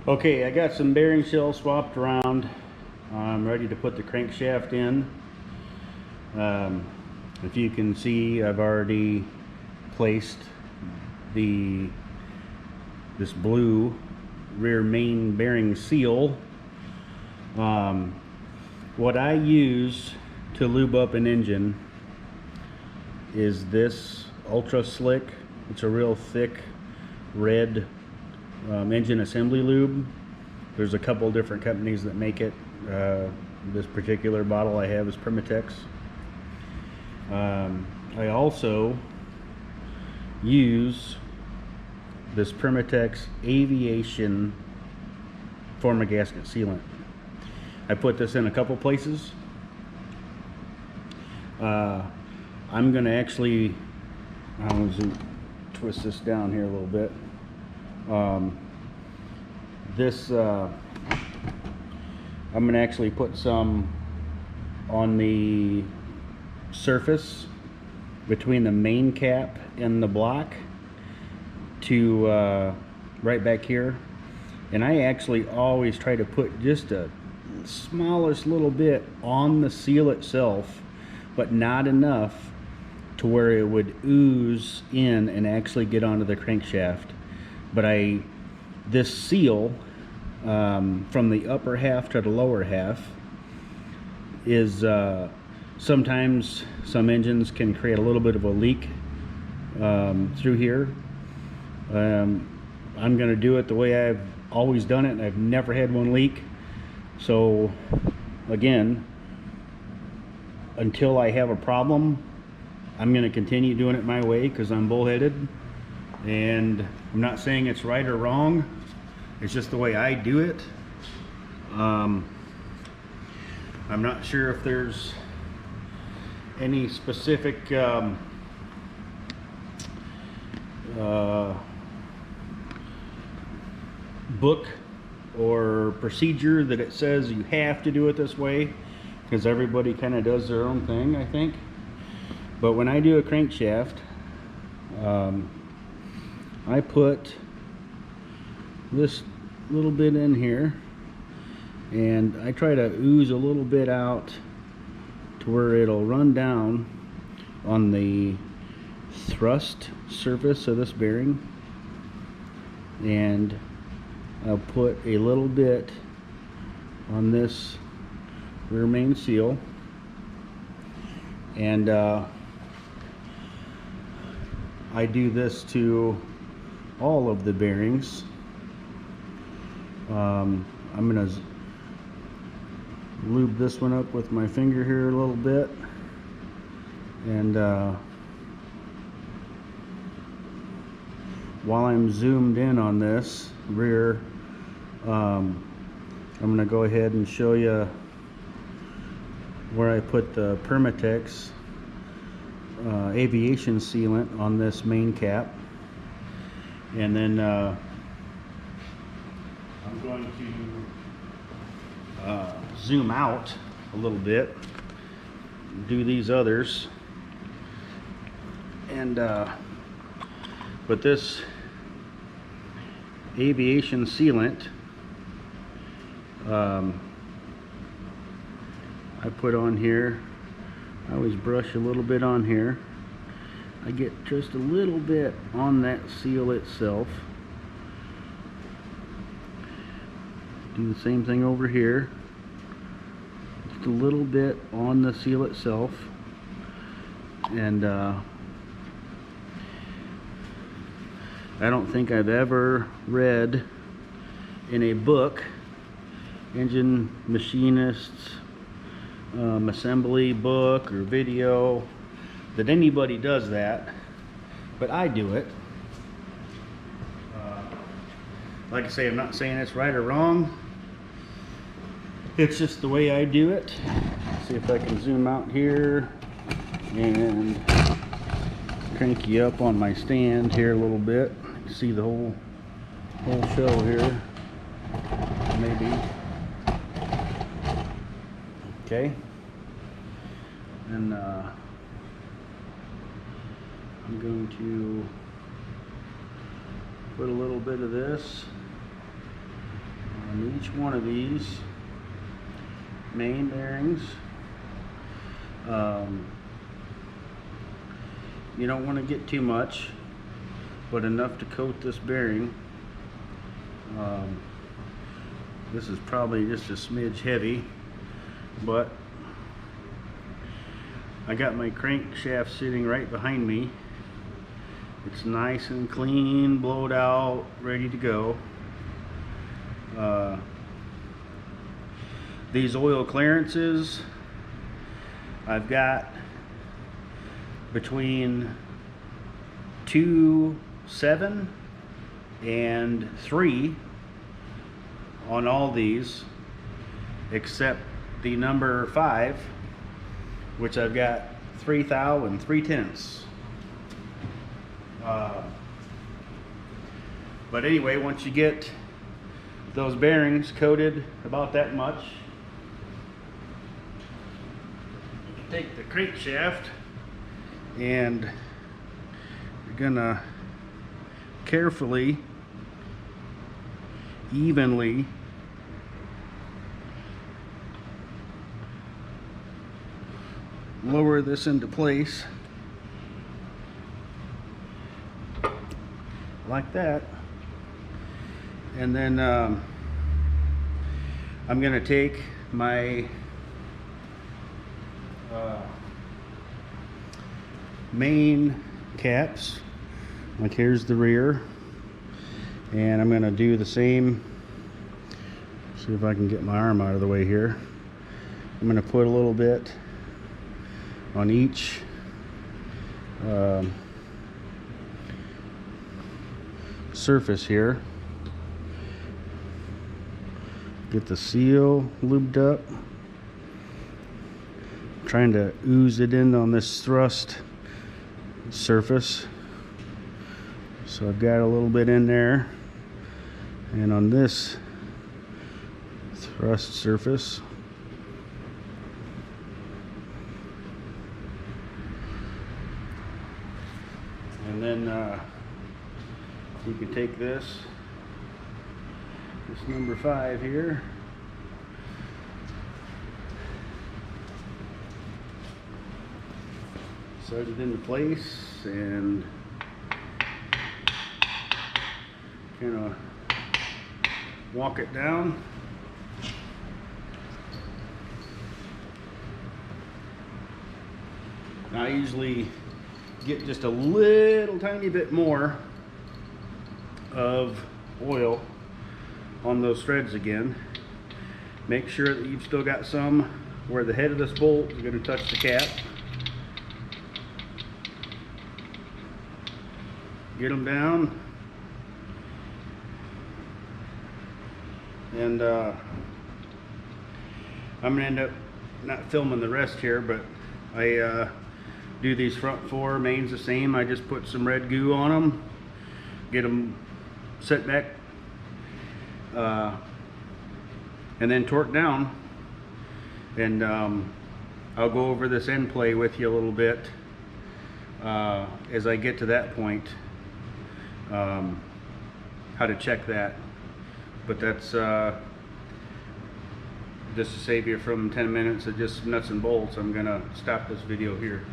Okay, I got some bearing shells swapped around. I'm ready to put the crankshaft in. If you can see, I've already placed this blue rear main bearing seal. What I use to lube up an engine is this Ultra Slick. It's a real thick red engine assembly lube. There's a couple different companies that make it. This particular bottle I have is Permatex. I also use this Permatex Aviation former gasket sealant. I put this in a couple places. I'm going to actually, I'm going to twist this down here a little bit. I'm going to actually put some on the surface between the main cap and the block to right back here. And I actually always try to put just a smallest little bit on the seal itself, but not enough to where it would ooze in and actually get onto the crankshaft. But this seal from the upper half to the lower half is sometimes some engines can create a little bit of a leak through here. I'm gonna do it the way I've always done it, and I've never had one leak. So again, until I have a problem, I'm going to continue doing it my way because I'm bullheaded, and I'm not saying it's right or wrong. It's just the way I do it. I'm not sure if there's any specific book or procedure that it says you have to do it this way, because everybody kind of does their own thing, I think. But when I do a crankshaft, I put this little bit in here, and I try to ooze a little bit out to where it'll run down on the thrust surface of this bearing, and I'll put a little bit on this rear main seal, and I do this to all of the bearings. I'm gonna lube this one up with my finger here a little bit, and while I'm zoomed in on this rear, I'm gonna go ahead and show you where I put the Permatex aviation sealant on this main cap. And then I'm going to zoom out a little bit, do these others, and but this aviation sealant I put on here. I always brush a little bit on here. I get just a little bit on that seal itself. Do the same thing over here. Just a little bit on the seal itself. And I don't think I've ever read in a book, engine machinists assembly book or video, that anybody does that, but I do it. Like I say, I'm not saying it's right or wrong. It's just the way I do it. See if I can zoom out here and crank you up on my stand here a little bit. See the whole show here, maybe. Okay, and I'm going to put a little bit of this on each one of these main bearings. You don't want to get too much, but enough to coat this bearing. This is probably just a smidge heavy, but I got my crankshaft sitting right behind me. It's nice and clean, blowed out, ready to go. These oil clearances, I've got between 2.7 and 3 on all these, except the number 5, which I've got 3 thou and 3/10. But anyway, once you get those bearings coated about that much, you take the crankshaft and you're gonna carefully, evenly lower this into place like that. And then I'm gonna take my main caps, like here's the rear, and I'm gonna do the same. See if I can get my arm out of the way here. I'm gonna put a little bit on each surface here. Get the seal lubed up. I'm trying to ooze it in on this thrust surface. So I've got a little bit in there, and on this thrust surface, and then you can take this number 5 here, set it into place and kind of walk it down. Now, I usually get just a little tiny bit more of oil on those threads again. Make sure that you've still got some where the head of this bolt is going to touch the cap. Get them down, and I'm going to end up not filming the rest here, but I do these front 4 mains the same. I just put some red goo on them, get them set back, and then torque down, and I'll go over this end play with you a little bit as I get to that point, how to check that. But that's just to save you from 10 minutes of just nuts and bolts, I'm gonna stop this video here.